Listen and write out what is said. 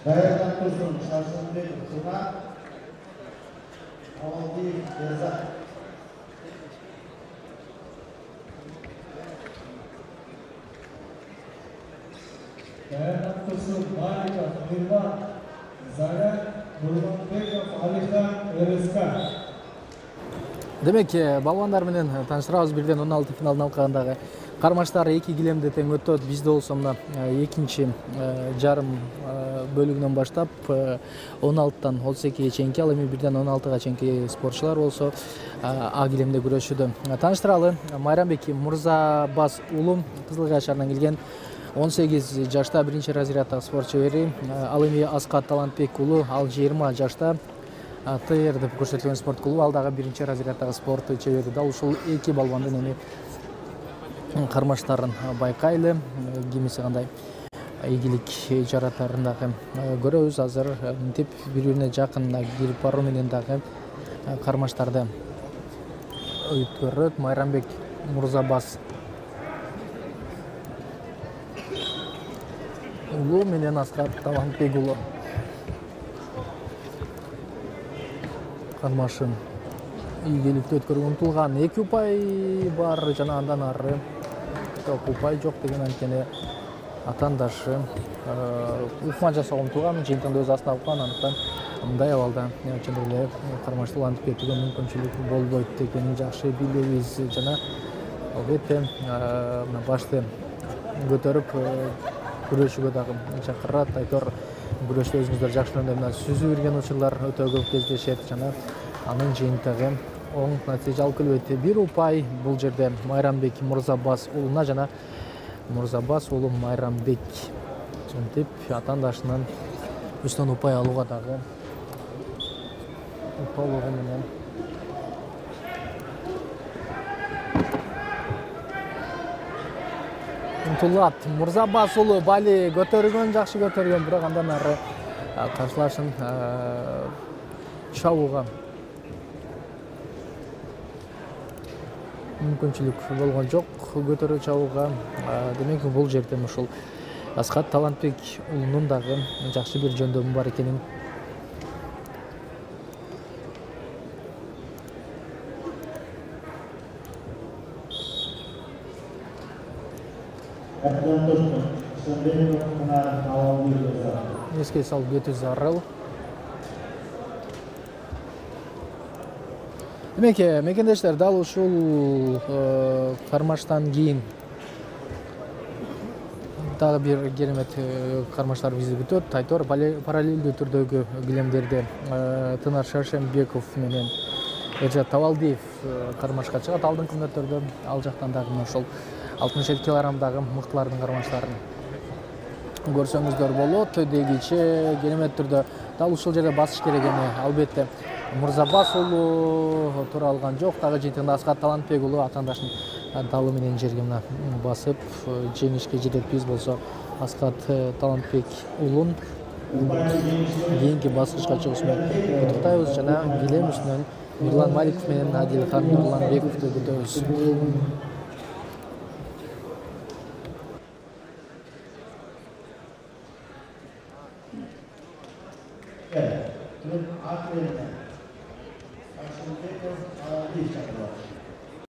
Dayanat Tursun, Şarşınbekov, Tuna, Avadi, Gerza. Dayanat Tursun, Malika, Mirvan, Zarar, Nurmanbekov, Aliхан, Erezka. Demek балбандар менен таныштырабыз. Бирден 16 финалдын алкагындагы кармаштар 2 килемде тең өтөт. Бизде болсо мына экинчи жарым бөлүгүнөн баштап 16тан 32ге чейинки, ал эми бирден 16га чейинки спортчулар болсо А килемде күрөшүүдө. Таныштыралы, Майрамбек Мурзабас уулу Кызыл Кайшардан келген 18 жашта биринчи разряддагы спорт чебери. Ал эми Аскат Талантбек уулу, ал 20 жашта ТР деп көрсөтүлгөн спорт клубу, ал дагы биринчи разряддагы спорт чебери. Дал ушул эки балбандын эми кармаштарын байкайлы, кимиси кандай ийгилик жаратарын дагы көрөбүз. Азыр мынтип бири-бирине жакын кирип баруу менен дагы кармаштарды өткөрөт. Майрамбек Мурзабас уулу менен Аскат Талантбек уулу кармашын ийгиликти өткөрүүгө умтулган. 2 упай бар жана андан ары упай жок деген, анткени атаандашы укма жасоого умтулган, жыйынтыгында өз астына алган. Андыктан мындай абалда чын эле кармашты улантып кетүүгө мүмкүнчүлүк болбойт экенин жакшы билебиз. Жана албетте башты көтөрүп күрөшүүгө дагы чакырат. Айтор күрөштө өзүңүздөр жакшы мына сүзүү берген учурлар өтө көп кездешет жана анын жыйынтыгы оң натыйжа алып келбейт. 1 упай бул жерде Майрамбек Мурзабас уулуна жана Мурзабас уулу Майрамбек жынтип атаандашынын үстүнөн упай алууга дагы толугу менен умтулат. Мурзабас уулу бали көтөргөн, жакшы көтөргөн, бирок андан ары каршылашын чабууга мүмкүнчүлүк болгон жок, көтөрүү чабууга. Демек бул жерде ушул Аскат Талантбек уулунун дагы жакшы бир жөндөмү бар экенин эске салып кетүү зарыл. Демек, мекендештер, дал ушул кармаштан кийин дагы бир керемет кармаштар бизди күтөт. Айтор параллелдүү түрдөгү килемдерде Тынар Шаршембеков менен Эржат Табалдиев кармашка чыгат. Алдыңкы мүнөттөрдө ал жактан дагы ошол 67 килограммдагы мыктылардын кармаштарын көрсөңүздөр болот. Дегиче керемет түрдө дал ушул жерде басыш керек эми. Албетте Мурзабас уулу тура алган жок. Дагы жыйынтыгында Аскат Талантбек уулу атаандашынын далы менен жерге мына басып жеңишке жетет. Биз болсо Аскат Талантбек уулун кийинки баскычка чыгуусу менен куттуктайбыз жана килем үстүнөн Мирлан Маликов менен Адилхан Нурланбековду күтөбүз. Evet, dün Akdeniz'den